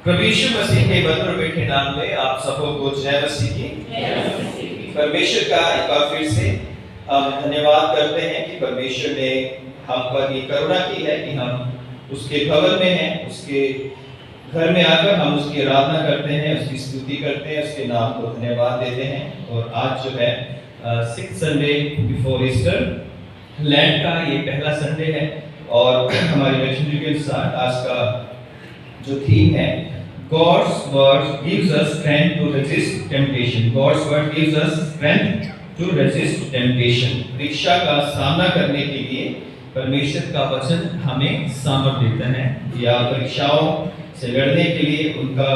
प्रभु यीशु मसीह के मधुर मीठे नाम में आप सबको जय मसीह की। परमेश्वर का एक बार फिर से हम धन्यवाद करते हैं कि परमेश्वर ने हम पर ये करुणा की है कि हम उसके भवन में हैं, उसके घर में आकर हम उसकी आराधना करते हैं, उसकी स्तुति करते हैं, उसके नाम को धन्यवाद देते हैं। और आज जो है 6th Sunday before Easter land का ये पहला संडे है और हमारी मैसेज के साथ आज का जो थीम है God's word gives us strength to resist temptation. God's word gives us strength to resist temptation. परीक्षा का सामना करने के लिए परमेश्वर का वचन हमें सामर्थ्य देता है, या परीक्षाओं से लड़ने के लिए, उनका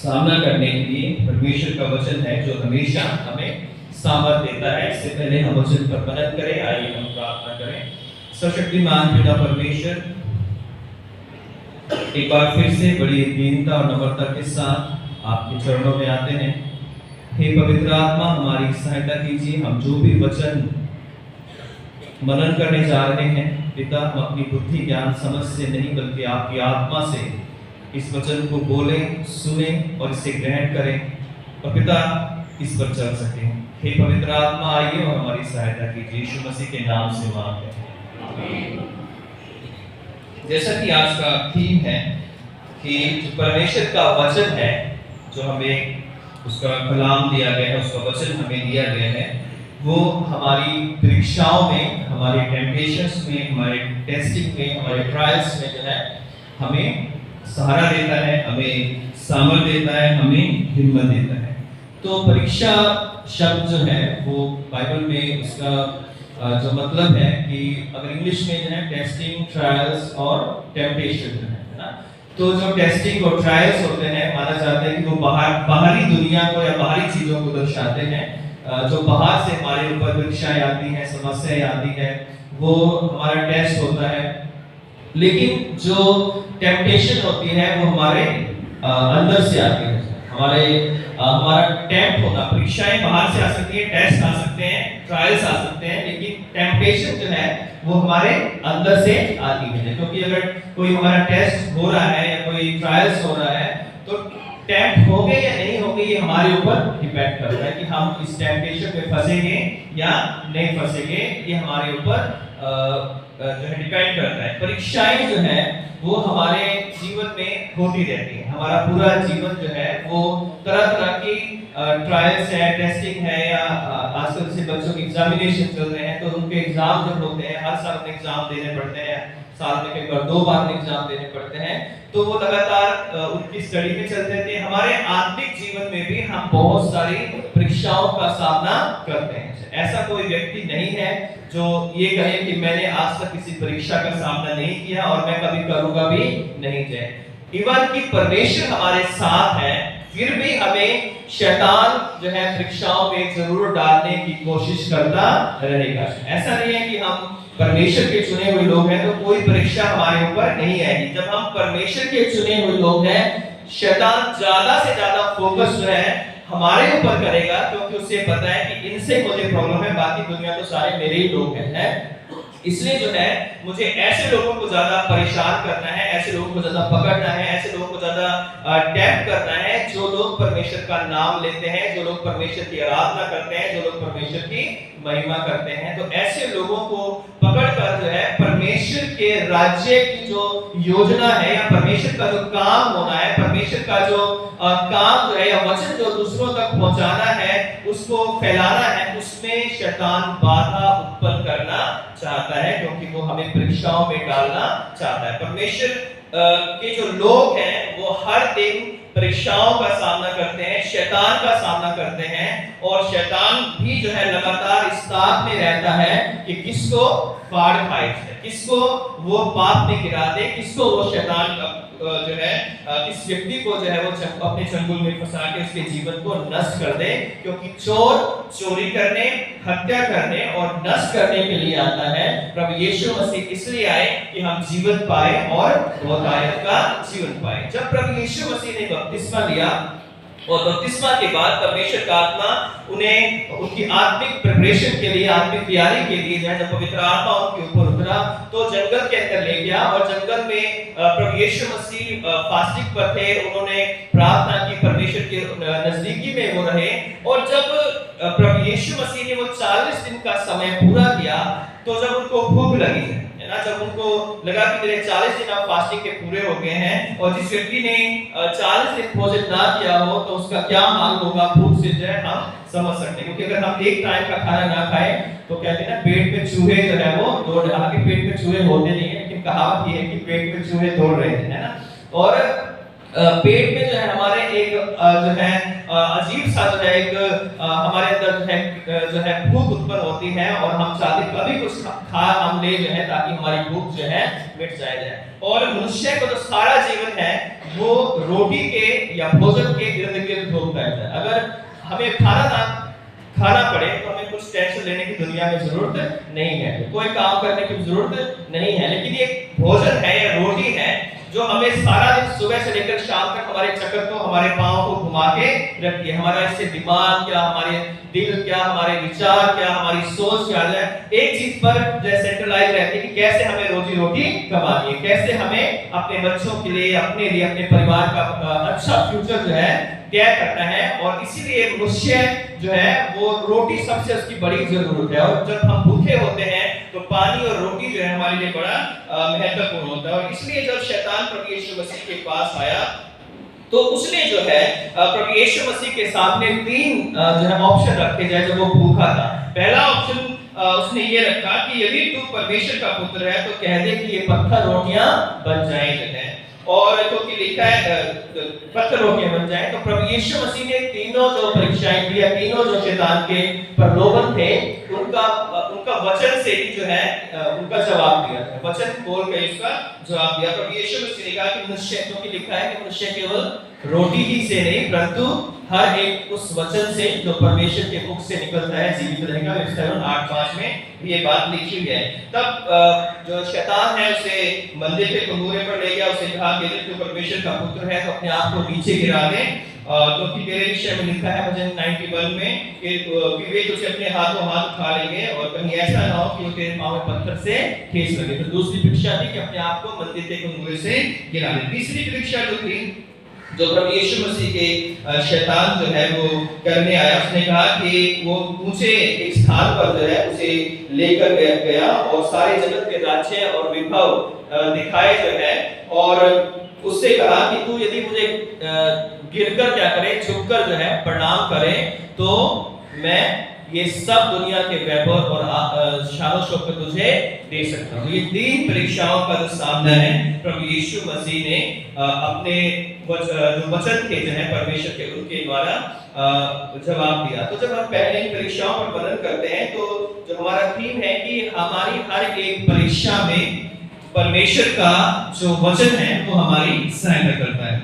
सामना करने के लिए परमेश्वर का वचन है जो हमेशा हमें सामर्थ्य देता है। इससे पहले हम वचन पर मनन करें, आइए हम प्रार्थना करें। सर्वशक्तिमान पिता परमेश्वर, एक बार फिर से बड़ी दीनता और नम्रता के साथ आपके चरणों में आते हैं। हे पवित्र आत्मा, हमारी सहायता कीजिए। हम जो भी वचन मनन करने जा रहे हैं पिता, हम अपनी बुद्धि ज्ञान समझ से नहीं बल्कि आपकी आत्मा से इस वचन को बोलें, सुने और इसे ग्रहण करें और पिता इस पर चल सकें। हे पवित्र आत्मा, आइए और हमारी सहायता कीजिए। यीशु मसीह के नाम से मांगते हैं, आमीन। जैसा कि आज का थीम है कि जो परमेश्वर का वचन है, जो हमें उसका कलाम दिया गया है, उसका वचन हमें दिया गया है, वो हमारी परीक्षाओं में, हमारे टेम्पटेशंस में, हमारे टेस्टिंग में, हमारे ट्रायल्स में जो है हमें सहारा देता है, हमें सामर्थ्य देता है, हमें हिम्मत देता है। तो परीक्षा शब्द जो है वो बाइबल में उसका जो मतलब है कि अगर इंग्लिश में जो है टेस्टिंग, ट्रायल्स और टेम्पटेशन है ना, तो जो टेस्टिंग और ट्रायल्स होते हैं माना जाता है कि वो बाहरी दुनिया को या बाहरी चीजों को दर्शाते हैं। जो बाहर से हमारे ऊपर परीक्षाएं आती हैं, समस्याएं आती हैं, वो हमारा टेस्ट होता है। लेकिन जो टेम्पटेशन होती है वो हमारे अंदर से आती है। हमारा टेम्प्ट होना, परीक्षाएं बाहर से आ सकती है, टेस्ट आ सकते हैं, ट्रायल्स आ सकते हैं, लेकिन टेम्पटेशन जो है वो हमारे अंदर से आती है। क्योंकि अगर कोई हमारा टेस्ट हो रहा है या कोई ट्रायल्स हो रहा है तो टेम्प्ट होंगे या नहीं होंगे ये हमारे ऊपर डिपेंड करता है कि हम इस टेम्पटेशन में फंसेंगे या नहीं फंसेंगे, ये हमारे ऊपर जो है डिपेंड करता है। परीक्षाएं जो है वो हमारे जीवन में होती रहती है। हमारा पूरा जीवन जो है वो तरह-तरह की ट्रायल्स है, टेस्टिंग है, या आजकल जैसे बच्चों के एग्जामिनेशन चल रहे हैं तो उनके एग्जाम जब होते हैं, हर साल उन्हें एग्जाम देने पड़ते हैं, साल में कई बार 2 बार एग्जाम देने पड़ते हैं, तो वो लगातार उनकी स्टडी में चलते रहते हैं। हमारे आत्मिक जीवन में भी हम बहुत सारी परीक्षाओं का सामना करते हैं। ऐसा कोई व्यक्ति नहीं है जो ये कहे कि मैंने आज तक किसी परीक्षा का सामना नहीं किया और मैं कभी करूंगा भी नहीं। इवन कि परमेश्वर हमारे साथ है, फिर भी हमें शैतान जो है परीक्षाओं में जरूर डालने की कोशिश करता रहेगा। ऐसा नहीं है कि हम परमेश्वर के चुने हुए लोग हैं तो कोई परीक्षा हमारे ऊपर नहीं आएगी। जब हम परमेश्वर के चुने हुए लोग हैं, शैतान ज्यादा से ज्यादा फोकस जो है हमारे ऊपर करेगा, क्योंकि उसे पता है कि इनसे मुझे प्रॉब्लम है, बाकी दुनिया तो सारे मेरे ही लोग हैं। इसलिए जो है मुझे ऐसे लोगों को ज्यादा परेशान करना है, ऐसे लोगों को ज्यादा पकड़ना है, ऐसे लोगों को ज्यादा टैप करना है जो लोग परमेश्वर का नाम लेते हैं, जो लोग परमेश्वर की आराधना करते हैं, जो लोग परमेश्वर की महिमा करते हैं। तो ऐसे लोगों को पकड़कर जो है परमेश्वर के राज्य की जो योजना है या परमेश्वर का जो काम होना है, परमेश्वर का जो काम जो है या वचन जो दूसरों तक पहुंचाना है, उसको फैलाना है, उसमें शैतान बाधा उत्पन्न करना चाहता है, क्योंकि वो हमें परीक्षाओं में डालना चाहता है। परमेश्वर के जो लोग हैं वो हर दिन परीक्षाओं का सामना करते हैं, शैतान का सामना करते हैं, और शैतान भी जो है लगातार इस ताक में रहता है कि किसको फाड़ खाए, किसको वो पाप में गिरा दे, किसको वो शैतान जो है किस व्यक्ति को जो है वो अपने चंगुल में फंसा के उसके जीवन को नष्ट कर दे। क्योंकि चोर चोरी करने, हत्या करने और नष्ट करने के लिए आता है। प्रभु यीशु मसीह इसलिए आए कि हम जीवन पाए और बहुतायत का जीवन पाए। जब प्रभु यीशु मसीह ने बपतिस्मा लिया और बपतिस्मा के बाद परमेश्वर का आत्मा उन्हें उनकी आत्मिक प्रिपरेशन के लिए, आत्मिक तैयारी के लिए जो है पवित्र आत्मा उनके ऊपर उतरा तो जंगल के अंदर ले गया और जंगल में प्रभु यीशु मसीह फास्टिंग पर थे। उन्होंने प्रार्थना की, परमेश्वर के नजदीकी में वो रहे। और जब प्रभु यीशु मसीह ने वो 40 दिन का समय पूरा किया तो जब उनको भूख लगी है ना, जब उनको लगा कि मेरे 40 दिन आप फास्टिंग के पूरे हो गए हैं और जिस व्यक्ति ने 40 दिन भोजन ना किया हो तो उसका क्या हाल होगा, भूख से जो है हम समझ सकते हैं। क्योंकि अगर हम एक टाइम का खाना ना खाएं तो कहते हैं ना पेट में चूहे जो है वो दौड़ रहे। हालांकि पेट में चूहे होते नहीं है, लेकिन कहावत ये है कि पेट में चूहे दौड़ रहे हैं, है ना। और पेट में जो है हमारे एक जो है अजीब सा जो है एक हमारे अंदर जो है भूख उत्पन्न होती है और हम चाहते कभी कुछ खा हम ले जो है ताकि हमारी भूख जो है मिट जाए। और मनुष्य को जो सारा जीवन है वो रोटी के या भोजन के इर्द गिर्द घूमता है। अगर हमें खाना पड़े तो हमें कुछ टेंशन लेने की दुनिया में जरूरत नहीं है, कोई काम करने की जरूरत नहीं है। लेकिन ये भोजन है या रोटी है जो हमें सारा दिन सुबह से लेकर शाम तक हमारे चक्कर को, हमारे पांव को घुमा के रखती है। हमारा इससे दिमाग क्या, हमारे दिल क्या, हमारे विचार क्या, हमारी सोच क्या है एक चीज पर जो सेंट्रलाइज रहती है कि कैसे हमें रोजी रोटी कमानी है, कैसे हमें अपने बच्चों के लिए, अपने लिए, अपने परिवार का अच्छा फ्यूचर जो है तय करना है। और इसीलिए मनुष्य जो है वो रोटी सबसे उसकी बड़ी जरूरत है। और जब हम भूखे होते हैं तो पानी और रोटी जो है हमारे लिए बड़ा महत्वपूर्ण होता है। और इसलिए जब शैतान प्रभु यीशु मसीह के पास आया तो उसने जो है प्रभु यीशु मसीह के सामने 3 जो है ऑप्शन रखे जाए जब वो भूखा था। पहला ऑप्शन उसने ये रखा कि यदि तू परमेश्वर का पुत्र है तो कह दे कि ये पत्थर रोटियां बन जाएं जो है। और क्योंकि लिखा है पत्थर रोटियां बन जाए। तो प्रभु यीशु मसीह ने तीनों जो परीक्षाएं दी, तीनों जो शैतान के प्रलोभन थे उनका वचन से ही जो है उनका जवाब दिया। वचन बोल के इसका जवाब दिया। प्रभु यीशु मसीह ने कहा कि मनुष्य, क्योंकि लिखा है कि मनुष्य केवल रोटी ही से नहीं परंतु हर एक उस वचन से जो परमेश्वर के मुख से निकलता है जीवित रहेगा। यशायाह 8:5 में ये बात लिखी है। तब जो शैतान है उसे मंदिर के कुंगूरे पर ले गया, उसे कहा कि यदि तू परमेश्वर का पुत्र है तो अपने आप को नीचे गिरा दे, क्योंकि तेरे विषय में लिखा है भजन 91 में कि वे तुझे अपने हाथों हाथ उठा लेंगे और कहीं ऐसा ना हो कि वो तेरे पांव में पत्थर से ठेस लगे। तो दूसरी परीक्षा थी कि अपने आप को मंदिर के कुंगूरे से गिरा दे। तीसरी परीक्षा जो थी जो प्रभु यीशु मसीह के शैतान जो है वो करने आया, उसने कहा कि वो ऊंचे एक स्थान पर जो है उसे लेकर गया और सारे जगत के राज्य और विभव दिखाए जो है। और उससे कहा कि तू यदि मुझे गिरकर क्या करे, झुककर जो है प्रणाम करे तो मैं ये सब दुनिया के वैभव और शान शौकत तुझे दे सकता हूँ। ये 3 परीक्षाओं का जो सामना है प्रभु यीशु मसीह ने अपने जो वचन थे जो है परमेश्वर के उनके द्वारा जवाब दिया। तो जब हम पहले इन परीक्षाओं पर वर्णन करते हैं तो जो हमारा थीम है कि हमारी हर एक परीक्षा में परमेश्वर का जो वचन है वो हमारी सहायता करता है।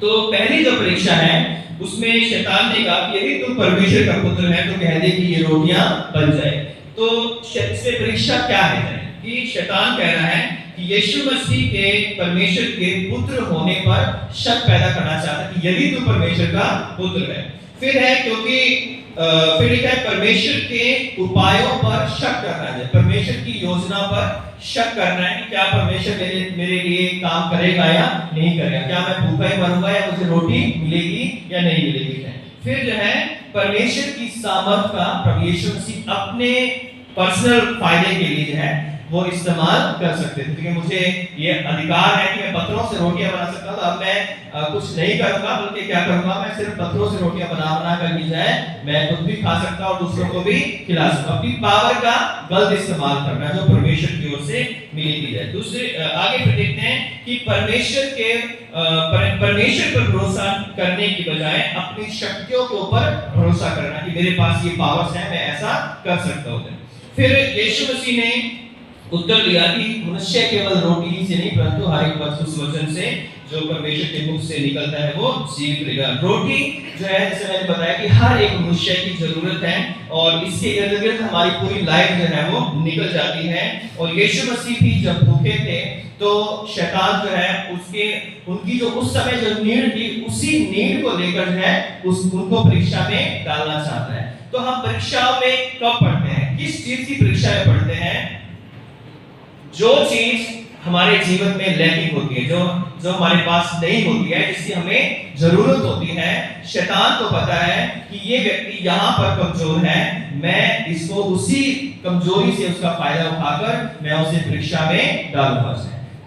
तो पहली जो परीक्षा है उसमें शैतान ने कहा कि यदि तू परमेश्वर का पुत्र है तो कह दे कि ये रोटियां बन जाए। तो इसमें परीक्षा क्या है कि शैतान कह रहा है कि यीशु मसीह के परमेश्वर के पुत्र होने पर शक पैदा करना चाहता है कि यदि तू परमेश्वर का पुत्र है। फिर है क्योंकि फिर लिखा है परमेश्वर के उपायों पर शक करना है, परमेश्वर की योजना पर शक करना है कि क्या परमेश्वर मेरे लिए काम करेगा या नहीं करेगा, क्या मैं भूखा ही मरूंगा या मुझे रोटी मिलेगी या नहीं मिलेगी। फिर जो है परमेश्वर की सामर्थ का प्रभु यीशु मसीह अपने पर्सनल फायदे के लिए जो है वो इस्तेमाल कर सकते थे। क्योंकि मुझे ये अधिकार है कि मैं पत्थरों से रोटियां बना सकता हूं, अब मैं कुछ नहीं करूंगा बल्कि क्या करूंगा, मैं सिर्फ पत्थरों से रोटियां बना कर की जाए मैं खुद भी खा सकता हूं और दूसरों को भी खिला सकता हूं। अपनी पावर का गलत इस्तेमाल करना जो परमेश्वर की ओर से मिली दी जाए। दूसरे आगे फिर देखते हैं कि परमेश्वर पर भरोसा करने की बजाय अपनी शक्तियों के ऊपर भरोसा करना कि मेरे पास ये पावर्स है, मैं ऐसा कर सकता हूं। फिर यीशु मसीह ने उत्तर दिया कि मनुष्य केवल रोटी ही से नहीं परंतु हर एक वचन से जो परमेश्वर के मुख से निकलता है वो जीवित रहेगा। रोटी जो है जैसे मैंने बताया कि हर एक मनुष्य की जरूरत है और इसके इर्द गिर्द हमारी पूरी लाइफ जो है वो निकल जाती है। और यीशु मसीह भी जब भूखे थे तो शैतान जो है उनकी जो उस समय जो नीड थी उसी नीड को लेकर जो है उनको परीक्षा में डालना चाहता है। तो हम परीक्षाओं में कब पढ़ते हैं, किस चीज की परीक्षा में पढ़ते हैं? जो चीज हमारे जीवन में लैकिंग होती है, जो हमारे पास नहीं होती है, जिसकी हमें जरूरत होती है, शैतान को पता है कि ये व्यक्ति यहाँ पर कमजोर है, मैं इसको उसी कमजोरी से उसका फायदा उठाकर मैं उसे परीक्षा में डालूंगा।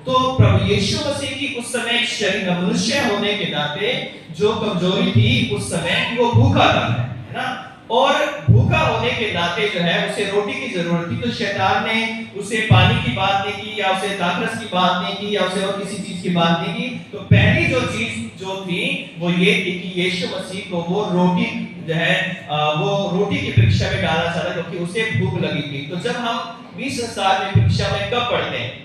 तो प्रभु यीशु मसीह की उस समय शरीर मनुष्य होने के नाते जो कमजोरी थी उस समय कि वो भूखा था, है ना, और भूखा होने के नाते जो है उसे रोटी की जरूरत थी। तो शैतान ने उसे पानी की बात नहीं की, या उसे दाखरस की बात नहीं की, या उसे और किसी चीज की बात नहीं की। तो पहली जो चीज जो थी वो ये थी कि यीशु मसीह को वो रोटी जो है वो रोटी की परीक्षा में डालना चाहता, क्योंकि उसे भूख लगी थी। तो जब हम 20 संसार में परीक्षा में कब पढ़ते हैं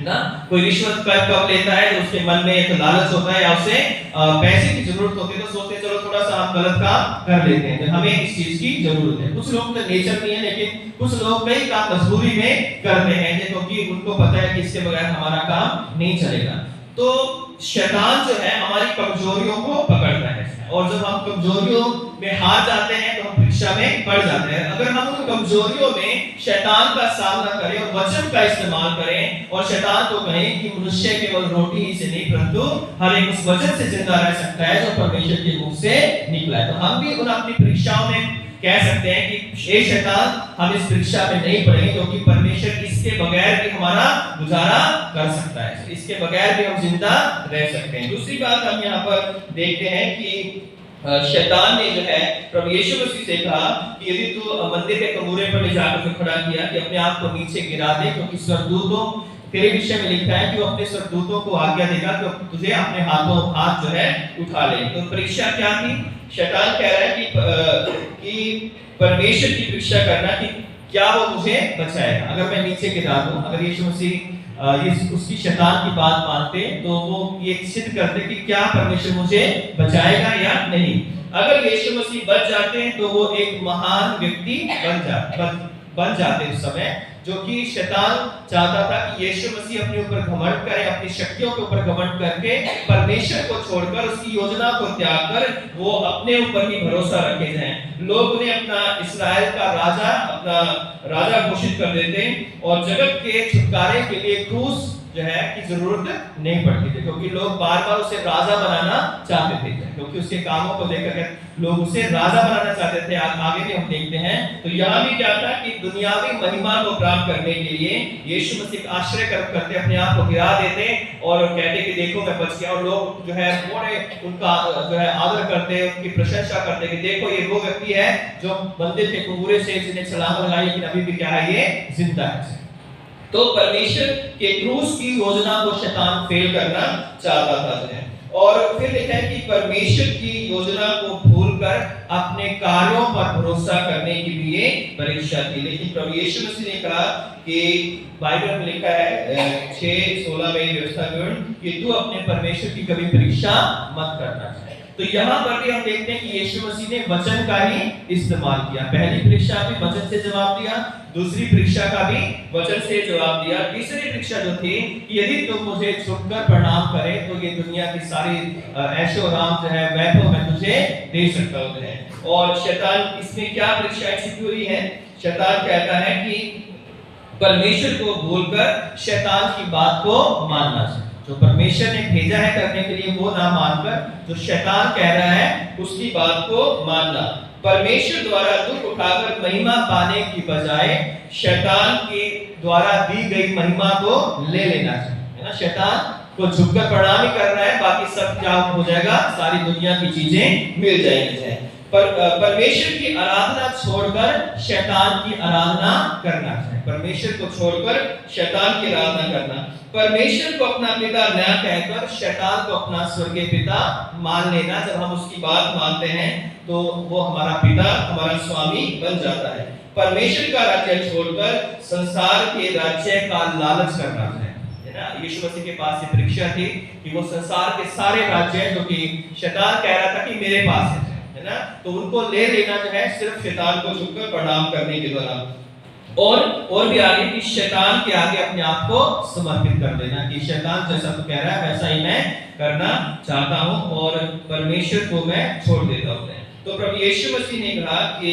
ना, कोई रिश्वत कब लेता है तो उसके मन में एक लालच होता है, या उसे पैसे की जरूरत होती है, तो सोचते हैं चलो थोड़ा सा हम गलत काम कर लेते हैं, तो हमें इस चीज की जरूरत है। कुछ लोग तो नेचर नहीं है, लेकिन कुछ लोग कई काम मजबूरी में करते हैं, क्योंकि उनको पता है कि इसके बगैर हमारा काम नहीं चलेगा। तो शैतान जो है हमारी कमजोरियों को पकड़ता है, और जब हम कमजोरियों में हार जाते हैं तो हम परीक्षा में पड़ जाते हैं। अगर हम उन कमजोरियों में शैतान का सामना करें और वचन का इस्तेमाल करें और शैतान को कहें कि मनुष्य केवल रोटी ही से नहीं परंतु हर एक उस वचन से जिंदा रह सकता है जो परमेश्वर के मुंह से निकला है, तो हम भी उन अपनी परीक्षाओं में कह सकते हैं कि हे शैतान, हम इस परीक्षा में नहीं पड़ेंगे, क्योंकि परमेश्वर इसके बगैर भी हमारा गुजारा कर सकता है, इसके बगैर भी हम जिंदा रह सकते हैं। दूसरी बात हम यहाँ पर देखते हैं कि शैतान ने जो है प्रभु यीशु मसीह से कहा कि यदि तू मंदिर के कमरे पर ले जाकर खड़ा किया कि अपने आप को नीचे गिरा दे, क्योंकि स्वर्गदूतों तेरे विषय में लिखा है कि वो अपने स्वर्गदूतों को आज्ञा देगा कि तुझे अपने हाथ जो है उठा ले। तो परीक्षा क्या थी? शैतान कह रहा है कि परमेश्वर की परीक्षा करना कि क्या वो मुझे बचाएगा अगर मैं नीचे गिरा दूं। अगर यीशु मसीह उसकी शैतान की बात मानते तो वो ये सिद्ध करते कि क्या परमेश्वर मुझे बचाएगा या नहीं। अगर यीशु मसीह बच जाते हैं तो वो एक महान व्यक्ति बन जाते उस समय, जो कि शैतान चाहता था कि यीशु मसीह अपने ऊपर घमंड करे, अपनी शक्तियों के ऊपर घमंड करके परमेश्वर को छोड़कर उसकी योजना को त्याग कर वो अपने ऊपर ही भरोसा रखे जाएं। लोग उन्हें अपना इस्राएल का राजा घोषित कर देते और जगत के छुटकारे के लिए क्रूस जो है की जरूरत नहीं पड़ती थी, क्योंकि लोग बार बार उसे राजा बनाना चाहते थे, क्योंकि उसके कामों को देखकर लोग उसे राजा बनाना चाहते थे। आगे भी हम देखते हैं तो यहाँ भी क्या था कि दुनियावी महिमा को प्राप्त करने के लिए यीशु मसीह आश्रय करते अपने आप को गिरा देते और कहते कि देखो मैं बच गया, और लोग जो है बड़े उनका जो है आदर करते, उनकी प्रशंसा करते कि देखो ये वो व्यक्ति है जो मंदिर के कुबूरे से जिन्हें छलांग लगाई, लेकिन अभी भी क्या है, ये जिंदा है। तो परमेश्वर के क्रूस की योजना को शैतान फेल करना चाहता था। और फिर लिखा है कि परमेश्वर की योजना को भूलकर अपने कार्यों पर भरोसा करने के लिए परीक्षा थी। लेकिन प्रभु यीशु मसीह ने कहा कि बाइबल में लिखा है 6:16 में व्यवस्था कि तू अपने परमेश्वर की कभी परीक्षा मत करना। तो यहाँ पर भी हम देखते हैं कि यीशु मसीह ने वचन का ही इस्तेमाल किया। पहली परीक्षा भी वचन से जवाब दिया, दूसरी परीक्षा का भी वचन से जवाब दिया, तीसरी परीक्षा जो थी कि यदि तुम मुझे छुपकर प्रणाम करे तो ये दुनिया की सारी ऐशो आराम जो है वैभव मैं तुझे दे सकता हूं। और शैतान इसमें क्या परीक्षा छिपी हुई है? शैतान कहता है कि परमेश्वर को भूलकर शैतान की बात को मानना चाहिए। जो परमेश्वर ने भेजा है करने के लिए वो ना मानकर जो शैतान कह रहा है उसकी बात को मानना। परमेश्वर द्वारा दुख उठाकर महिमा पाने की बजाय शैतान के द्वारा दी गई महिमा को ले लेना चाहिए, है ना। शैतान को झुककर प्रणाम ही करना है, बाकी सब क्या हो जाएगा, सारी दुनिया की चीजें मिल जाएंगी। परमेश्वर की आराधना छोड़कर शैतान की आराधना करना चाहिए। परमेश्वर को छोड़कर शैतान की आराधना करना, परमेश्वर को अपना पिता न कहकर शैतान को अपना स्वर्गीय पिता मान लेना। जब हम उसकी बात मानते हैं तो वो हमारा पिता, हमारा स्वामी बन जाता है। परमेश्वर का राज्य छोड़कर संसार के राज्य का लालच करना है ना। यीशु मसीह के पास ये परीक्षा थी कि वो संसार के सारे राज्य जो कि शैतान कह रहा था कि मेरे पास है ना, तो उनको ले लेना जो है सिर्फ शैतान को झुककर प्रणाम करने के द्वारा। और भी आगे कि शैतान के आगे अपने आप को समर्पित कर देना कि शैतान जैसा तो कह रहा है वैसा ही मैं करना चाहता हूं और परमेश्वर को मैं छोड़ देता हूं। तो प्रभु यीशु मसीह ने कहा कि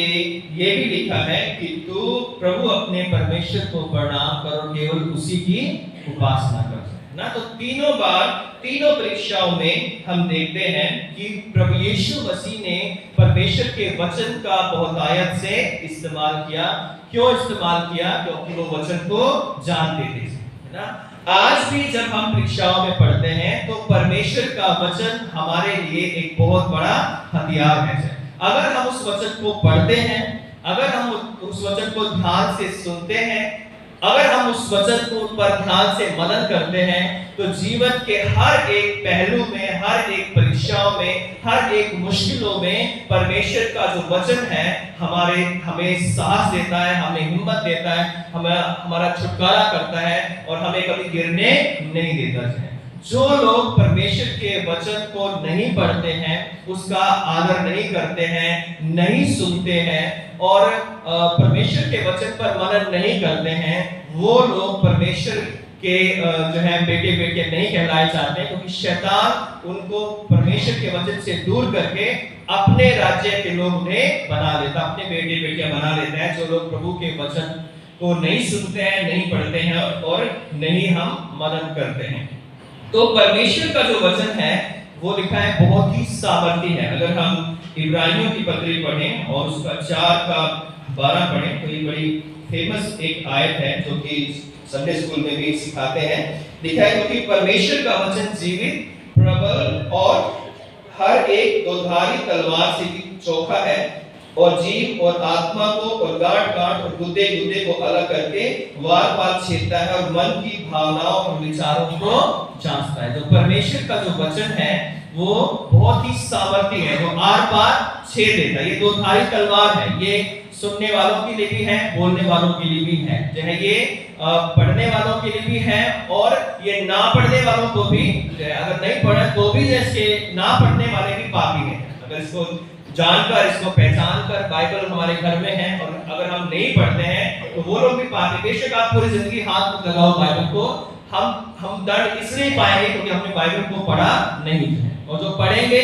ये भी लिखा है कि तू प्रभु अपने परमेश्वर को प्रणाम कर और केवल उसी की उपासना कर ना। तो तीनों बार तीनों परीक्षाओं में हम देखते हैं कि प्रभु यीशु मसीह ने परमेश्वर के वचन का बहुतायत से इस्तेमाल किया। क्यों इस्तेमाल किया? क्योंकि वो वचन को जानते थे, है ना। आज भी जब हम परीक्षाओं में पढ़ते हैं तो परमेश्वर का वचन हमारे लिए एक बहुत बड़ा हथियार है। अगर हम उस वचन को पढ़ते हैं, अगर हम उस वचन को ध्यान से सुनते हैं, अगर हम उस वचन को पर ध्यान से मनन करते हैं, तो जीवन के हर एक पहलू में, हर एक परीक्षाओं में, हर एक मुश्किलों में परमेश्वर का जो वचन है हमें साहस देता है, हमें हिम्मत देता है, हमारा छुटकारा करता है और हमें कभी गिरने नहीं देता है। जो लोग परमेश्वर के वचन को नहीं पढ़ते हैं, उसका आदर नहीं करते हैं, नहीं सुनते हैं और परमेश्वर के वचन पर मनन नहीं करते हैं, वो लोग परमेश्वर के जो है बेटे बेटे नहीं कहलाए जाते, क्योंकि शैतान उनको परमेश्वर के वचन से दूर करके अपने राज्य के लोग उन्हें बना लेता, अपने बेटे बेटियां बना लेता है। जो लोग प्रभु के वचन को नहीं सुनते हैं, नहीं पढ़ते हैं और नहीं हम मनन करते हैं। तो परमेश्वर का जो वचन है वो लिखा है बहुत ही सामर्थी है। अगर हम इब्रानियों की पत्री पढ़ें और उसका 4:12 पढ़ें तो ये बड़ी फेमस एक आयत है जो कि संडे स्कूल में भी सिखाते हैं। लिखा है क्योंकि परमेश्वर का वचन जीवित, प्रबल और हर एक दोधारी तलवार से भी चोखा है और जीव और आत्मा को और गांठ-गांठ और गुद्दे-गुद्दे को अलग करके वार-वार छेदता है और मन की भावनाओं और विचारों को जांचता है। तो परमेश्वर का जो वचन है वो बहुत ही सामर्थी है, वो आर-पार छेद देता है। ये दो धारी तलवार है, ये सुनने वालों के लिए भी है, बोलने वालों के लिए भी है, जो है ये पढ़ने वालों के लिए भी है और ये ना पढ़ने वालों को भी, अगर नहीं पढ़े तो भी जैसे ना पढ़ने वाले भी पापी हैं। अगर इसको जानकर, इसको पहचान कर बाइबल हमारे घर में है और अगर हम नहीं पढ़ते हैं तो वो लोग भी पापी। बेशक आप पूरी जिंदगी हाथ मत लगाओ बाइबल को, हम दंड इसलिए पाएंगे क्योंकि हमने बाइबल को पढ़ा नहीं है। और जो पढ़ेंगे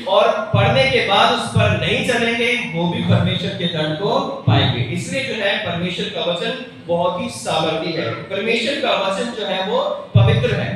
और पढ़ने के बाद उस पर नहीं चलेंगे वो भी परमेश्वर के दंड को पाएंगे। इसलिए जो है परमेश्वर का वचन बहुत ही सामर्थी है। परमेश्वर का वचन जो है वो पवित्र है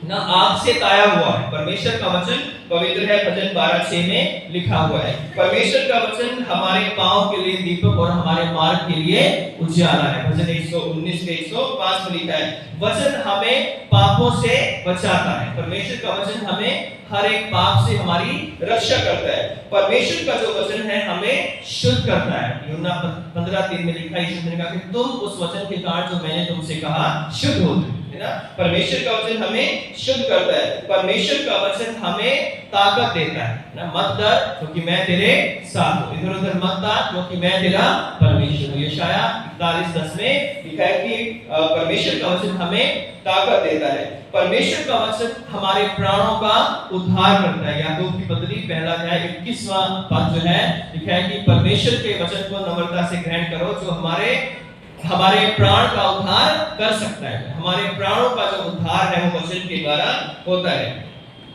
ना, आग से ताया हुआ है। परमेश्वर का वचन पवित्र है, भजन 12:6 में लिखा हुआ है। परमेश्वर का वचन हमारे पांव के लिए दीपक और हमारे मार्ग के लिए उजियारा है। भजन 119 के 105 में लिखा है वचन हमें पापों से बचाता है। परमेश्वर का वचन हमें हर एक पाप से हमारी रक्षा करता है। परमेश्वर का जो वचन है हमें शुद्ध करता है। यूहन्ना 15:3 में लिखा है, यीशु ने कहा कि तुम उस वचन के कारण जो मैंने तुमसे कहा शुद्ध हो जाओ, है ना। परमेश्वर का वचन हमें शुद्ध करता है। परमेश्वर का वचन हमें ताकत देता है ना। मत डर क्योंकि मैं तेरे साथ हूं, इधर उधर मत ताक क्योंकि मैं तेरा परमेश्वर हूं। यशाया 41:10 में लिखा है कि परमेश्वर का वचन हमें ताकत देता है। परमेश्वर का वचन हमारे प्राणों का उद्धार करता है। याकूब की पत्री 1:21 पद जो है लिखा है कि परमेश्वर के वचन को नम्रता से ग्रहण करो जो हमारे प्राण का उद्धार कर सकता है। हमारे प्राणों का जो उद्धार है वो वचन के द्वारा होता है।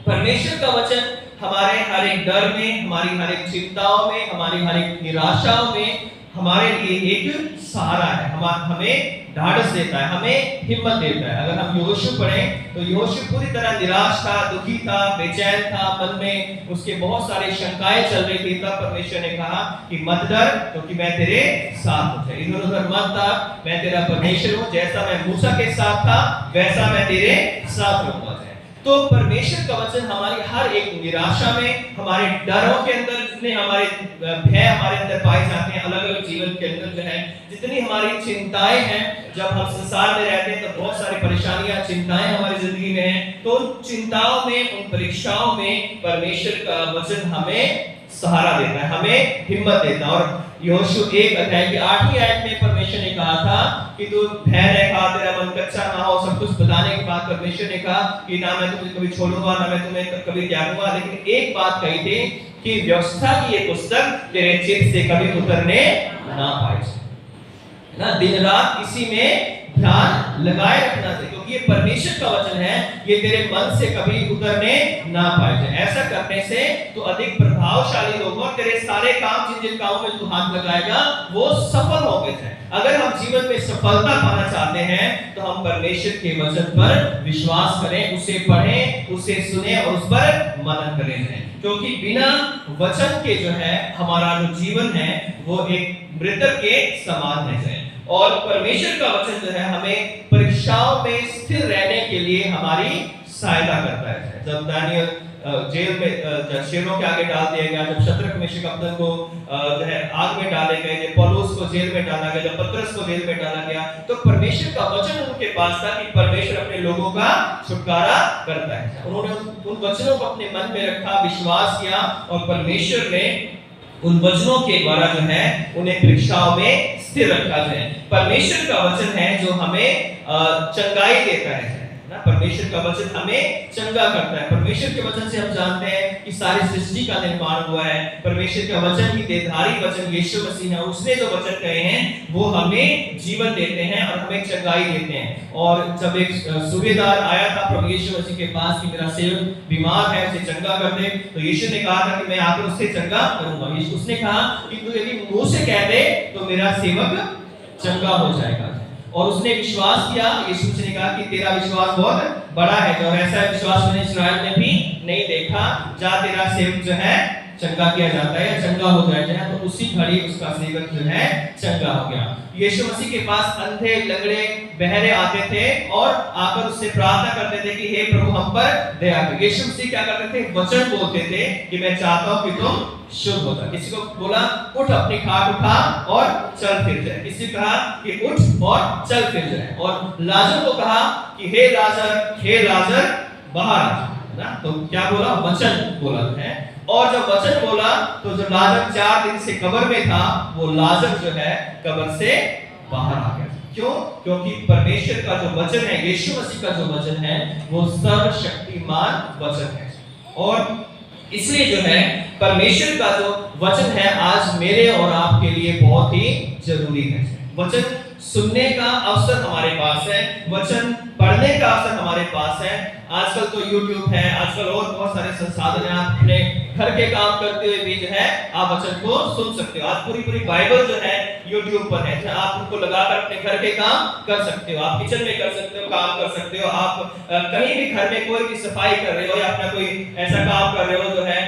परमेश्वर का वचन हमारे हर एक डर में, हमारी हर एक चिंताओं में, हमारी हर एक निराशाओं में हमारे लिए एक सहारा है। हमें ढाढ़स देता है, हमें हिम्मत देता है। अगर हम यहोशू पढ़ें तो यहोशू पूरी तरह निराश था, दुखी था, बेचैन था, मन में उसके बहुत सारे शंकाएं चल रही थी। तब परमेश्वर ने कहा कि मत डर क्योंकि मैं तेरे साथ हूं, इधर उधर मत ताक, मैं तेरा परमेश्वर हूं। जैसा मैं मूसा के साथ था वैसा मैं तेरे साथ रहूंगा। तो परमेश्वर का वचन हमारी हर एक निराशा में, हमारे डरों के अंदर, जितने हमारे भय हमारे अंदर पाए जाते हैं, अलग अलग जीवन के अंदर जो है जितनी हमारी चिंताएं हैं, जब हम संसार में रहते हैं तो बहुत सारी परेशानियां, चिंताएं हमारी जिंदगी में हैं। तो उन चिंताओं में, उन परीक्षाओं में परमेश्वर का वचन हमें सहारा देता है, हमें हिम्मत देता है। और यहोशू 1 की 8वीं आयत में परमेश्वर ने कहा था कि तू धैर्य रखा, तेरा मन कच्चा ना हो। सब कुछ बताने के बाद परमेश्वर ने कहा कि ना मैं तुझे कभी छोड़ूंगा, ना मैं तुम्हें कभी त्यागूंगा। लेकिन एक बात कही थी कि व्यवस्था की ये पुस्तक तेरे चित्त से कभी उतरने ना पाए ना। दिन रात इसी में ध्यान लगाए रखना चाहिए क्योंकि क्योंकि ये परमेश्वर का वचन है, ये तेरे मन से कभी उतरने ना पाए। ऐसा करने से तो अधिक प्रभावशाली होगा और तेरे सारे काम जिन जिन कामों में तू हाथ लगाएगा वो सफल होंगे। अगर हम जीवन में सफलता पाना चाहते हैं तो हम परमेश्वर के वचन पर विश्वास करें, उसे पढ़ें, उसे सुने और उस पर मनन करें, क्योंकि बिना वचन के जो है हमारा जो जीवन है वो एक मृतक के समान है। और परमेश्वर का वचन जो है हमें परीक्षाओं में स्थिर रहने के लिए हमारी सहायता करता है। जब दानियल जेल में शेरों के आगे डाल दिया गया, जब शद्रक मेशक अबेदनगो जो है आग में डाले गए, जब पौलुस को जेल में डाला गया, जब पतरस को जेल में डाला गया, तो परमेश्वर का वचन उनके पास था कि परमेश्वर अपने लोगों का छुटकारा करता है। उन्होंने उन वचनों को अपने मन में रखा, विश्वास किया और परमेश्वर ने उन वचनों के द्वारा जो है उन्हें परीक्षाओं में स्थिर रखा है। परमेश्वर का वचन है जो हमें चंगाई देता है ना, परमेश्वर का वचन हमें चंगा करता है। परमेश्वर के वचन से हम जानते हैं कि सारी सृष्टि का निर्माण हुआ है। परमेश्वर का वचन ही देहधारी वचन यीशु मसीह है, उसने जो वचन कहे हैं वो हमें जीवन देते हैं और हमें चंगाई देते हैं। और जब एक सूबेदार आया था प्रभु यीशु मसीह के पास कि मेरा सेवक बीमार है, उसे चंगा कर दे, तो यीशु ने कहा था कि मैं आकर उससे चंगा करूंगा। उसने कहा कि तू यदि मुंह से कह दे तो मेरा सेवक चंगा हो जाएगा। और उसने विश्वास किया। यीशु ने कहा कि तेरा विश्वास बहुत बड़ा है, जो ऐसा विश्वास मैंने इस्राएल में भी नहीं देखा। जा तेरा सेवक जो है चंगा किया जाता है या चंगा हो जाता है, तो उसी घड़ी उसका सेवक जो है चंगा हो गया। यीशु मसीह के पास अंधे, लंगड़े, बहरे आते थे और आकर उससे प्रार्थना करते थे कि हे प्रभु हम पर दया कर। यीशु मसीह क्या करते थे? वचन बोलते थे कि मैं चाहता हूं कि तुम शुद्ध हो जाओ। किसी को बोला उठ अपनी खाट उठा और चल फिर जाए, किसी को कहा कि उठ और चल फिर जाए, और लाजर को कहा कि हे लाजर बाहर आ ना। तो क्या बोला? वचन बोला है। और जब वचन बोला तो जो लाजर 4 दिन से कब्र में था वो लाजर जो है कब्र से बाहर आ गया। क्यों? क्योंकि परमेश्वर का जो वचन है, यीशु मसीह का जो वचन है वो सर्वशक्तिमान वचन है। और इसलिए जो है परमेश्वर का जो वचन है आज मेरे और आपके लिए बहुत ही जरूरी है। वचन सुनने का अवसर हमारे पास है, वचन पढ़ने का अवसर हमारे पास है। आजकल तो YouTube है, आजकल और बहुत सारे संसाधन हैं। आप अपने घर के काम करते हुए भी जो है आप वचन को सुन सकते हो। आज पूरी बाइबल जो है YouTube पर है, आप उनको लगाकर अपने घर के काम कर सकते हो। आप किचन में कर सकते हो, काम कर सकते हो। आप कहीं भी घर में कोई भी सफाई कर रहे हो या अपना कोई ऐसा काम कर रहे हो जो है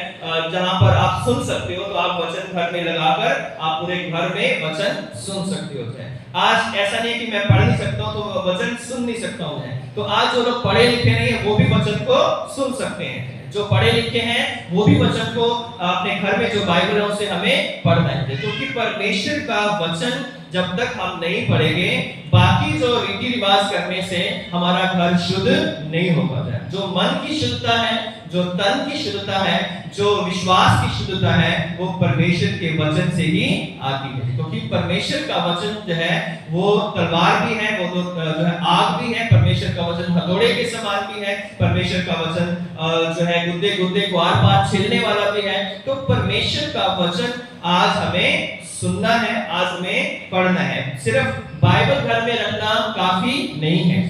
जहां पर आप सुन सकते हो, तो आप वचन घर में लगाकर आप पूरे घर में वचन सुन सकते हो। आज ऐसा नहीं कि मैं पढ़ नहीं सकता हूं तो वचन सुन नहीं सकता हूं। तो आज जो लोग पढ़े लिखे नहीं है वो भी वचन को सुन सकते हैं। जो पढ़े लिखे हैं वो भी वचन को अपने घर में जो बाइबल है उसे हमें पढ़ना है, क्योंकि परमेश्वर का वचन जब तक हम नहीं पढ़ेंगे, बाकी जो रीति रिवाज करने से हमारा घर शुद्ध नहीं होगा। जो मन की शुद्धता है, जो तन की शुद्धता है, जो विश्वास की शुद्धता है, वो परमेश्वर के वचन से ही आती है। क्योंकि परमेश्वर का वचन जो है वो तलवार भी है, वो जो है आग भी है। परमेश्वर का वचन हथौड़े के समान भी है। परमेश्वर का वचन जो है गुद्दे गुद्दे को आर पार छीलने वाला भी है। तो परमेश्वर का वचन आज हमें सुनना है, आज हमें पढ़ना है। सिर्फ बाइबल घर में रखना काफी नहीं है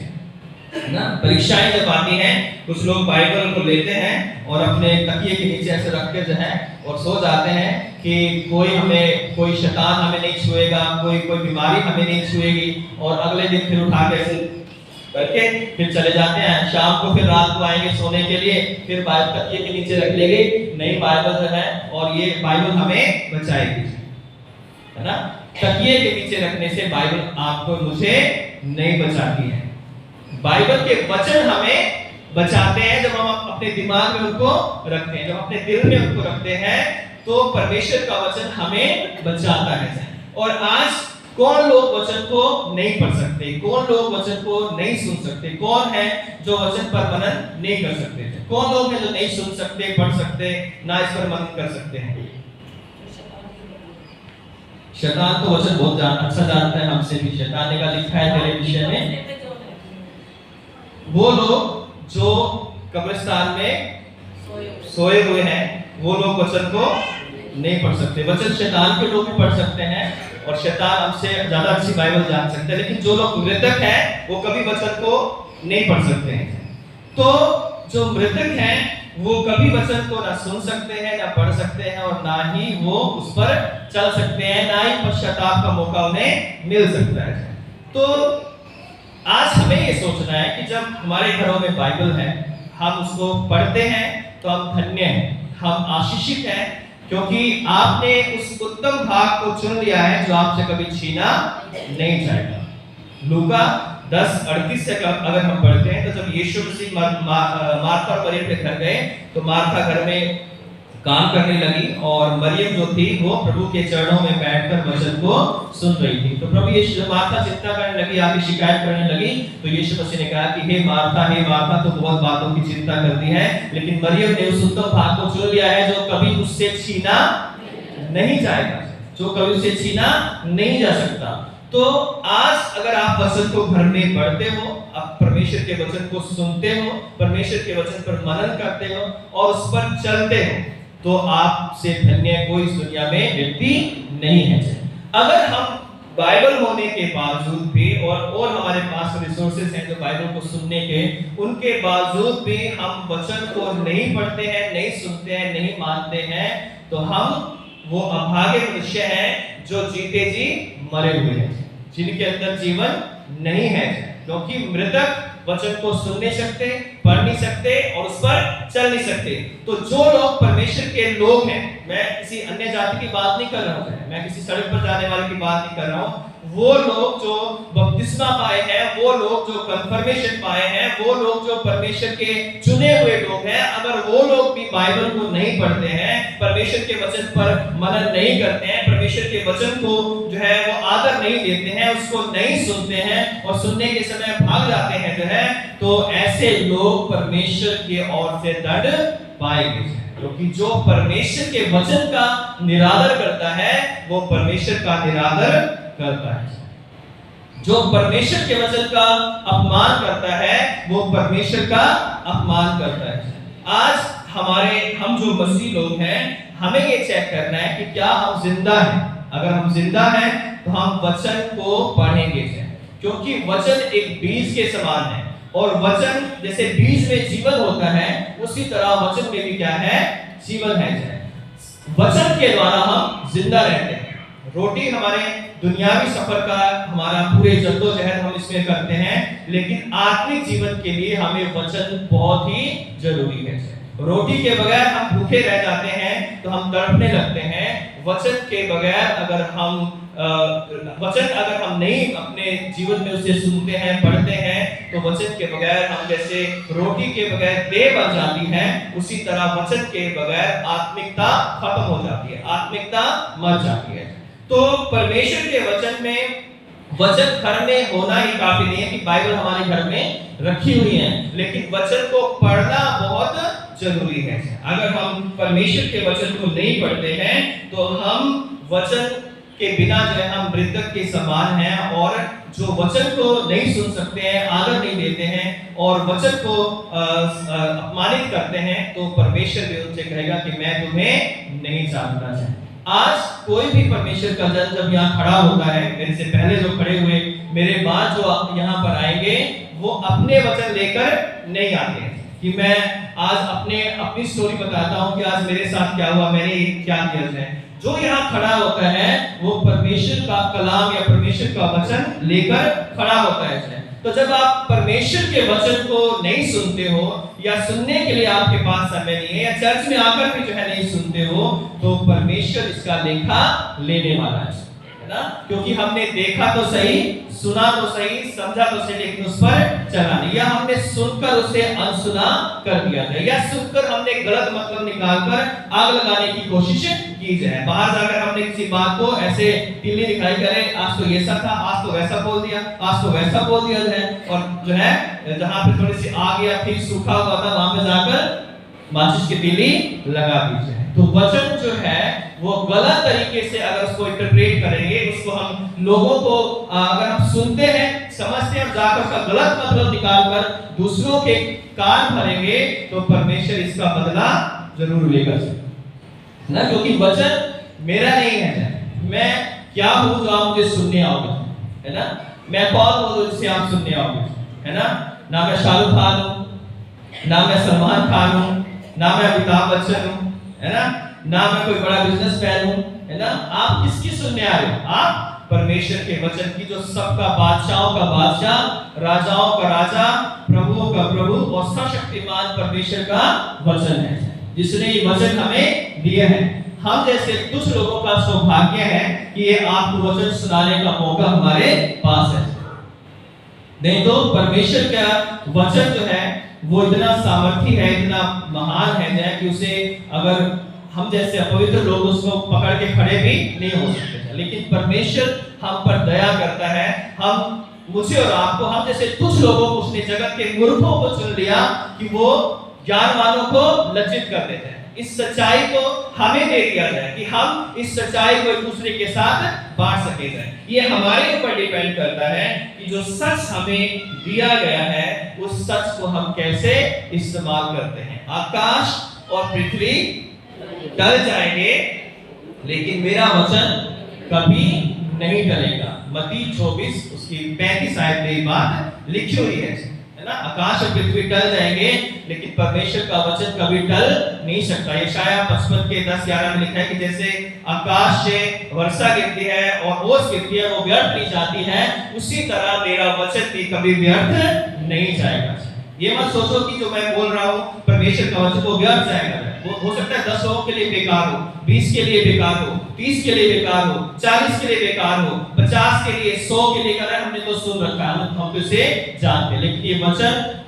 ना। परीक्षाएं जब आती हैं कुछ लोग बाइबल को लेते हैं और अपने तकिए के नीचे ऐसे रख के जो है और सो जाते हैं कि कोई शैतान हमें नहीं छुएगा, कोई बीमारी हमें नहीं छुएगी, और अगले दिन फिर उठा के ऐसे करके फिर चले जाते हैं। शाम को फिर रात को आएंगे सोने के लिए, फिर बाइबल तकिए के नीचे रख लेंगे नई बाइबल जो है, और ये बाइबल हमें बचाएगी, है ना। तकिए के नीचे रखने से बाइबल आपको मुझे नहीं बचाती है। बाइबल के वचन हमें बचाते हैं जब हम अपने दिमाग में उनको रखते हैं, जब अपने दिल में उनको रखते हैं, तो परमेश्वर का वचन हमें बचाता है। और आज कौन लोग वचन को नहीं पढ़ सकते, कौन लोग वचन को नहीं सुन सकते, कौन है जो वचन पर मनन नहीं कर सकते, कौन लोग हैं जो नहीं सुन सकते, पढ़ सकते, ना इस पर मनन कर सकते हैं? शैतान तो वचन बहुत अच्छा जानता है हमसे भी। शैतान ने कहा लिखा है तेरे विषय में, वो लोग जो कब्रिस्तान में सोए हुए हैं वो लोग वचन को नहीं पढ़ सकते। वचन शैतान के लोग भी पढ़ सकते हैं और शैतान हमसे ज्यादा अच्छी बाइबल जान सकते हैं, लेकिन जो लोग मृतक हैं वो कभी वचन को नहीं पढ़ सकते हैं। तो जो मृतक हैं वो कभी वचन को ना सुन सकते हैं, ना पढ़ सकते हैं, और ना ही वो उस पर चल सकते हैं, ना ही पश्चाताप का मौका उन्हें मिल सकता है। तो आज हमें ये सोचना है कि जब हमारे घरों में बाइबल है, हम उसको पढ़ते हैं तो हम धन्य हैं, हम आशीषित हैं, क्योंकि आपने उस उत्तम भाग को चुन लिया है जो आपसे कभी छीना नहीं जाएगा। लूका 10:38 से अगर हम पढ़ते हैं तो जब यीशु मसीह मार्था और मरियम के घर गए तो मार्था घर में काम करने लगी और मरियम जो थी वो प्रभु के चरणों में बैठकर वचन को सुन रही थी। तो प्रभु यीशु मार्था चिंता करने लगी, आगे शिकायत करने लगी, तो यीशु मसीह ने कहा कि हे मार्था तो बहुत बातों की चिंता करती है, लेकिन मरियम ने उस उत्तम भाग को चुन लिया है जो कभी उससे छीना नहीं जाएगा, जो कभी उससे छीना नहीं जा सकता। तो आज अगर आप वचन को घर में पढ़ते हो, आप परमेश्वर के वचन को सुनते हो, परमेश्वर के वचन पर मनन करते हो और उस पर चलते हो, तो आपसे धन्य कोई इस दुनिया में व्यक्ति नहीं है। अगर हम बाइबल होने के बावजूद भी और हमारे पास रिसोर्सेज हैं जो बाइबल को सुनने के, उनके बावजूद भी हम वचन को नहीं पढ़ते हैं, नहीं सुनते हैं, नहीं मानते हैं, तो हम वो अभागे मनुष्य हैं जो जीते जी मरे हुए हैं, जिनके अंदर जीवन नहीं है, क्योंकि मृतक वचन को सुन नहीं सकते, पढ़ नहीं सकते और उस पर चल नहीं सकते। तो जो लोग परमेश्वर के लोग हैं, मैं किसी अन्य जाति की बात नहीं कर रहा हूं, मैं किसी सड़क पर जाने वाले की बात नहीं कर रहा हूं, वो लोग जो बपतिस्मा पाए हैं, वो लोग जो कन्फर्मेशन पाए हैं, वो लोग जो परमेश्वर के चुने हुए लोग हैं, अगर वो लोग भी बाइबल को नहीं पढ़ते हैं, परमेश्वर के वचन पर मनन नहीं करते हैं, परमेश्वर के वचन को जो है वो आदर नहीं देते हैं, उसको नहीं सुनते हैं और सुनने के समय भाग जाते हैं जो है, तो ऐसे लोग परमेश्वर की ओर से दंड पाएंगे। क्योंकि जो परमेश्वर के वचन का निरादर करता है वो परमेश्वर का निरादर करता है, जो परमेश्वर के वचन का अपमान करता है वो परमेश्वर का अपमान करता है। आज हम जो मसीह लोग हैं, हमें ये चेक करना है कि क्या हम जिंदा हैं। अगर हम जिंदा हैं तो हम वचन को पढ़ेंगे, क्योंकि वचन एक बीज के समान है, और वचन जैसे बीज में जीवन होता है, उसी तरह वचन में भी क्या है, जीवन है। वचन के द्वारा हम जिंदा रहते हैं। रोटी हमारे दुनियावी सफर का हमारा पूरे जद्दोजहद हम इसमें करते हैं, लेकिन आत्मिक जीवन के लिए हमें वचन बहुत ही जरूरी है। रोटी के बगैर हम भूखे रह जाते हैं तो हम तड़पने लगते हैं। वचन के बगैर अगर हम नहीं अपने जीवन में उसे सुनते हैं, पढ़ते हैं, तो वचन के बगैर हम जैसे रोटी के बगैर देह बन जाती है, उसी तरह वचन के बगैर आत्मिकता खत्म हो जाती है, आत्मिकता मर जाती है। तो परमेश्वर के वचन में, वचन घर में होना ही काफी नहीं है कि बाइबल हमारे घर में रखी हुई है, लेकिन वचन को पढ़ना बहुत जरूरी है। अगर हम परमेश्वर के वचन को नहीं पढ़ते हैं तो हम वचन के बिना जो है हम मृतक के समान हैं, और जो वचन को नहीं सुन सकते हैं, आदर नहीं देते हैं और वचन को अपमानित करते हैं, तो परमेश्वर भी उनसे कहेगा कि मैं तुम्हें नहीं जानता। आज कोई भी परमेश्वर का जन जब यहाँ खड़ा होता है, मेरे से पहले जो खड़े हुए, मेरे बाद जो यहाँ पर आएंगे, वो अपने वचन लेकर नहीं आते हैं कि मैं आज अपनी स्टोरी बताता हूँ कि आज मेरे साथ क्या हुआ, मैंने क्या किया है। जो यहाँ खड़ा होता है वो परमेश्वर का कलाम या परमेश्वर का वचन लेकर खड़ा होता है। तो जब आप परमेश्वर के वचन को नहीं सुनते हो, या सुनने के लिए आपके पास समय नहीं है, या चर्च में आकर भी जो है नहीं सुनते हो, तो परमेश्वर इसका लेखा लेने वाला है ना। क्योंकि हमने देखा तो सही, सुना तो सही, समझा तो सही, लेकिन उस पर चला नहीं, या हमने सुनकर उसे अनसुना कर दिया जाए, या सुनकर हमने गलत मतलब निकालकर आग लगाने की कोशिश की जाए। बाहर जाकर हमने किसी बात को ऐसे तिल्ली दिखाई करे, आज तो ऐसा था, आज तो वैसा बोल दिया, आज तो वैसा बोल दिया है, और जो है जहां पे थोड़ी सी आग या फिर सूखा हुआ था वहां पे जाकर माचिस की तिल्ली लगा दीजिए। तो वचन जो है वो गलत तरीके से अगर उसको इंटरप्रेट करेंगे, उसको हम लोगों को अगर हम सुनते हैं, समझते हैं और जाकर उसका गलत मतलब निकालकर दूसरों के कान भरेंगे, तो परमेश्वर इसका बदला जरूर लेगा ना। क्योंकि वचन मेरा नहीं है, मैं क्या हूं जो आप मुझे सुनने आओगे, है ना। मैं कौन हूं जिसे आप सुनने आओगे, है ना। ना मैं शाहरुख खान हूँ, ना मैं सलमान खान हूँ, ना मैं अमिताभ बच्चन हूँ, है ना मैं कोई बड़ा बिजनेसमैन हूँ, है ना। आप किसकी सुनने आ रहे हो? आप परमेश्वर के वचन की, जो सबका बादशाहों का बादशाह, राजाओं का राजा, प्रभुओं का प्रभु और सर्वशक्तिमान परमेश्वर का वचन है, जिसने ये वचन हमें दिए हैं। हम जैसे कुछ लोगों का सौभाग्य है कि ये आपको वचन सुनाने का मौका हमारे पास है। नहीं तो परमेश्वर का वचन जो है वो इतना सामर्थी है, इतना महान है कि उसे अगर हम जैसे अपवित्र लोग उसको पकड़ के खड़े भी नहीं हो सकते हैं। लेकिन परमेश्वर हम पर दया करता है। मुझे और आपको, हम जैसे कुछ लोगों को उसने जगत के मूर्खों को चुन लिया कि वो ज्ञानवानों को लज्जित कर देते हैं। इस सच्चाई को हमें दे दिया जाए कि हम इस सच्चाई को एक दूसरे के साथ बांट सके जाए। ये हमारे ऊपर डिपेंड करता है कि जो सच हमें दिया गया है उस सच को हम कैसे इस्तेमाल करते हैं। आकाश और पृथ्वी टल जाएंगे लेकिन मेरा वचन कभी नहीं टलेगा। मत्ती 24 उसकी 35 आयत में ये बात लिखी हुई है ना। आकाश और पृथ्वी टल जाएंगे लेकिन परमेश्वर का वचन कभी टल नहीं सकता। यशाया 55 के 10-11 में लिखा है कि जैसे आकाश से वर्षा गिरती है और ओस गिरती है, वो व्यर्थ नहीं जाती है, उसी तरह मेरा वचन भी कभी व्यर्थ नहीं जाएगा। ये मत सोचो कि जो मैं बोल रहा हूँ परमेश्वर का वचन वो व्यर्थ जाएगा। वो हो सकता है 10 लोगों के लिए बेकार हो, 20 के लिए बेकार हो, 30 के लिए बेकार हो, 40 के लिए बेकार हो, 50 के लिए, 100 के लिए। अगर हमने तो सुन रखा है, हम तो इसे जानते हैं, लेकिन ये वचन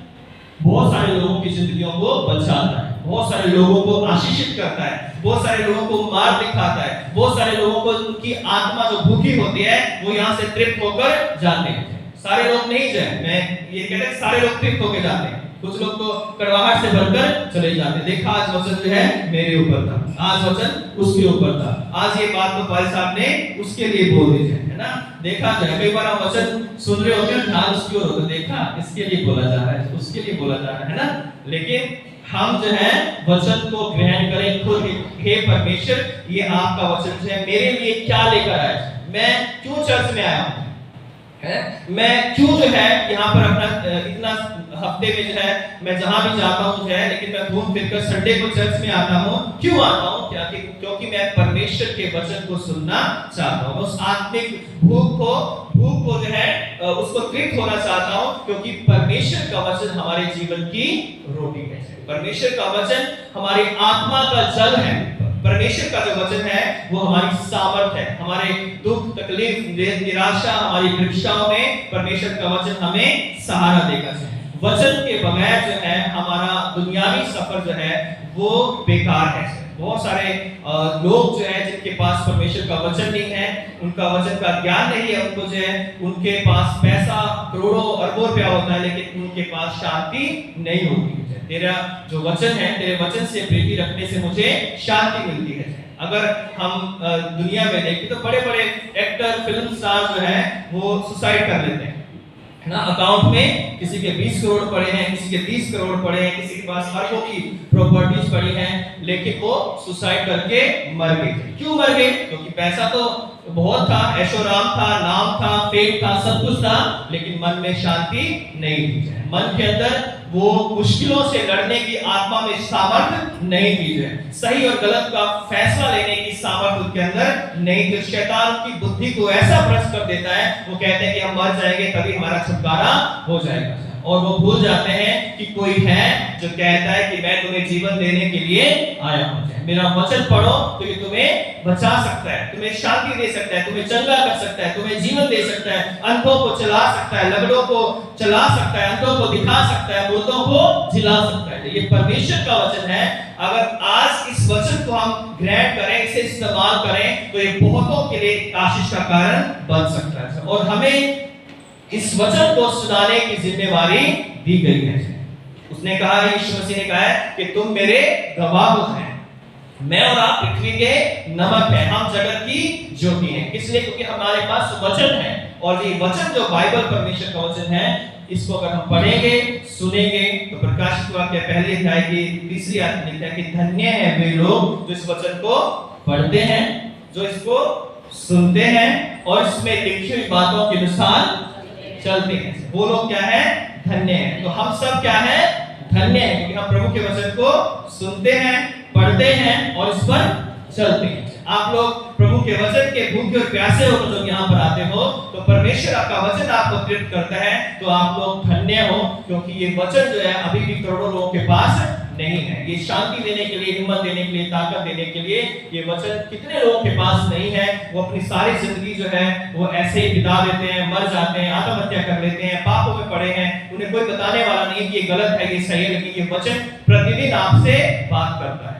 बहुत सारे लोगों की जिंदगियों को बचाता है, बहुत सारे लोगों को आशीषित करता है, बहुत सारे लोगों को मार्ग दिखाता है, बहुत सारे लोगों को उनकी आत्मा जो भूखी होती है वो यहाँ से तृप्त होकर जाते हैं। सारे लोग नहीं जाए, मैं ये कहता है सारे लोग तृप्त होकर जाते हैं, कुछ लोग तो कड़वाहट से भरकर चले जाते। देखा आज वचन जो है मेरे ऊपर था, आज वचन उसके ऊपर था, आज ये बात तो भाई साहब ने उसके लिए बोल दी है ना। देखा जाए, कई बार हम वचन सुन रहे होते हैं, ध्यान उसकी ओर होता है, देखा इसके लिए बोला जा रहा है, उसके लिए बोला जा रहा है ना। लेकिन हम जो है वचन को ग्रहण करें खुद। हे परमेश्वर, ये आपका वचन जो है मेरे लिए क्या लेकर आया है, मैं क्यों चर्च में आया हूँ, मैं क्यों जो है यहाँ पर अपना इतना हफ्ते में जो है मैं जहां भी जाता हूँ जो है, लेकिन मैं घूम फिर कर संडे को चर्च में आता हूँ। क्यों आता हूँ? क्योंकि मैं परमेश्वर के वचन को सुनना चाहता हूँ। उस आत्मिक भूख को जो है उसको तृप्त होना चाहता हूँ, क्योंकि परमेश्वर का वचन हमारे जीवन की रोटी है। परमेश्वर का वचन हमारी आत्मा का जल है। परमेश्वर का जो वचन है वो हमारी सामर्थ है। हमारे दुख, तकलीफ, निराशा, हमारी परीक्षाओं में परमेश्वर का वचन हमें सहारा देगा। वचन के बगैर जो है हमारा दुनियावी सफर जो है वो बेकार है। बहुत सारे लोग जो है जिनके पास परमेश्वर का वचन नहीं है, उनका वचन का ज्ञान नहीं है, उनको जो है उनके पास पैसा करोड़ों अरबों रुपया होता है लेकिन उनके पास शांति नहीं होती। तेरा जो वचन है, तेरे वचन से प्रीति रखने से मुझे शांति मिलती है। अगर हम दुनिया में देखें तो बड़े बड़े एक्टर, फिल्म स्टार जो है वो सुसाइड कर लेते हैं ना। अकाउंट में किसी के 20 करोड़ पड़े हैं, किसी के 30 करोड़ पड़े हैं, किसी के पास अरबों की प्रॉपर्टीज पड़ी हैं, लेकिन वो सुसाइड करके मर गए। क्यों मर गए? क्योंकि पैसा तो बहुत था, ऐशोराम था, नाम था, फेम था, सब कुछ था, लेकिन मन में शांति नहीं थी। मन के अंदर वो मुश्किलों से लड़ने की आत्मा में सामर्थ्य नहीं थी, सही और गलत का फैसला लेने की सामर्थ्य उनके अंदर नहीं थी। शैतान की बुद्धि को ऐसा भ्रष्ट कर देता है, वो कहते हैं कि हम मर जाएंगे तभी हमारा छुटकारा हो जाएगा, और वो भूल जाते हैं कि कोई है जो कहता है कि मैं तुम्हें जीवन देने के लिए आया हूं। मेरा वचन पढ़ो तो ये तुम्हें बचा सकता है, तुम्हें शांति दे सकता है, तुम्हें चंगा कर सकता है, तुम्हें जीवन दे सकता है, अंधों को चला सकता है, लंगड़ों को चला सकता है, अंधों को दिखा सकता है, मुर्दों को जिला सकता है। ये परमेश्वर का वचन है। अगर आज इस वचन को हम ग्रहण करें, इसे इस्तेमाल करें, तो ये बहुतों के लिए आशीष का कारण बन सकता है। और हमें इस वचन को सुनाने की जिम्मेवारी दी गई है। उसने कहा, यीशु मसीह ने कहा है कि तुम मेरे गवाह हैं। मैं और आप पृथ्वी के नमक हैं, हम जगत की ज्योति हैं। इसलिए क्योंकि हमारे पास वचन है, और ये वचन जो बाइबल परमेश्वर का वचन है, इसको अगर हम पढ़ेंगे, सुनेंगे, तो प्रकाशित वाक्य पहले अध्याय की 3री आयत में लिखा है कि धन्य है वे लोग जो इस वचन को पढ़ते हैं, जो इसको सुनते हैं और इसमें लिखी हुई बातों के अनुसार चलते हैं। वो लोग क्या है? धन्य हैं। तो हम सब क्या है? धन्य हैं, क्योंकि हम प्रभु के वचन को सुनते हैं, पढ़ते हैं और इस पर चलते हैं। आप लोग प्रभु के वचन के भूखे और प्यासे होकर जब यहाँ पर आते हो तो परमेश्वर आपका वचन आपको तृप्त करता है, तो आप लोग धन्य हो, क्योंकि ये वचन जो है अभी भी करोड़ों लोगों के पास नहीं है। ये शांति देने के लिए, हिम्मत देने के लिए, ताकत देने के लिए ये वचन कितने लोगों के पास नहीं है। वो अपनी सारी जिंदगी जो है वो ऐसे ही बिता देते हैं, मर जाते हैं, आत्महत्या कर लेते हैं, पापों में पड़े हैं। उन्हें कोई बताने वाला नहीं है कि ये गलत है, ये सही है, लेकिन ये वचन प्रतिदिन आपसे बात करता है,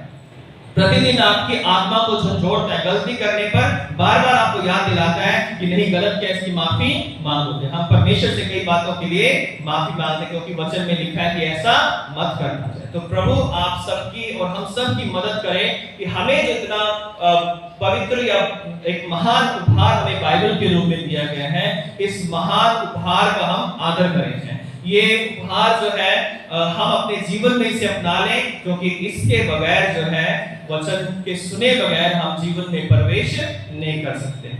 प्रतिदिन आपकी आत्मा को झंझोड़ता है, गलती करने पर बार-बार आपको याद दिलाता है कि नहीं गलत किया, इसकी माफी मांगोगे। हम परमेश्वर से कई बातों के लिए माफी मांगते हैं, क्योंकि वचन में लिखा है कि ऐसा मत करना चाहिए। तो प्रभु आप सबकी और हम सब की मदद करे कि हमें जो इतना पवित्र या एक महान उपहार हमें बाइबल के रूप में दिया गया है, इस महान उपहार का हम आदर करें। ये उपहार जो है हम अपने जीवन में इसे अपना लें, क्योंकि इसके बगैर जो है वचन के सुने बगैर हम जीवन में प्रवेश नहीं कर सकते।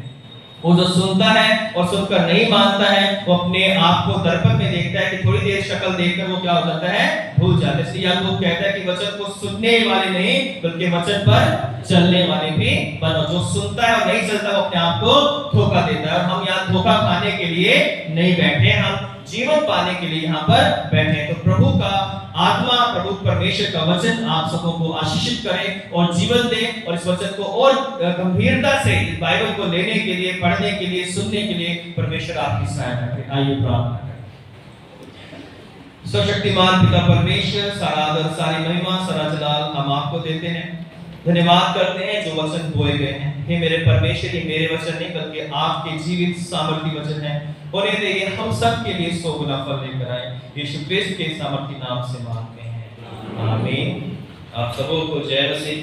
वो जो सुनता है और सुनकर नहीं मानता है, वो अपने आप को दर्पण में देखता है कि थोड़ी देर शक्ल देखकर वो क्या हो जाता है? भूल जाता है। इसलिए याकूब कहता है कि वचन को सुनने वाले नहीं बल्कि वचन पर चलने वाले भी बनो। जो सुनता है और नहीं चलता वो अपने आप को धोखा देता है। और हम यहाँ धोखा खाने के लिए नहीं बैठे, हम जीवन पाने के लिए यहाँ पर बैठे। तो प्रभु का आत्मा, प्रभु परमेश्वर का वचन आप सबों को आशीषित करे और जीवन दे, और इस वचन को और गंभीरता से इस बाइबल को लेने के लिए, पढ़ने के लिए, सुनने के लिए परमेश्वर आपकी सहायता करे। आइए प्रार्थना करें। सर्वशक्तिमान पिता परमेश्वर, सारा आदर, सारी महिमा, सारा जलाल हम आपको देते हैं। धन्यवाद करते हैं जो वचन बोए गए हैं। हे मेरे परमेश्वर, ये मेरे वचन नहीं बल्कि आपके जीवित सामर्थी वचन है, और ये हम सब के लिए 100 गुना फल लेकर आए। यीशु क्रिस्त के सामर्थी नाम से मांगते हैं, आमीन। आप सबों को जय मसीह।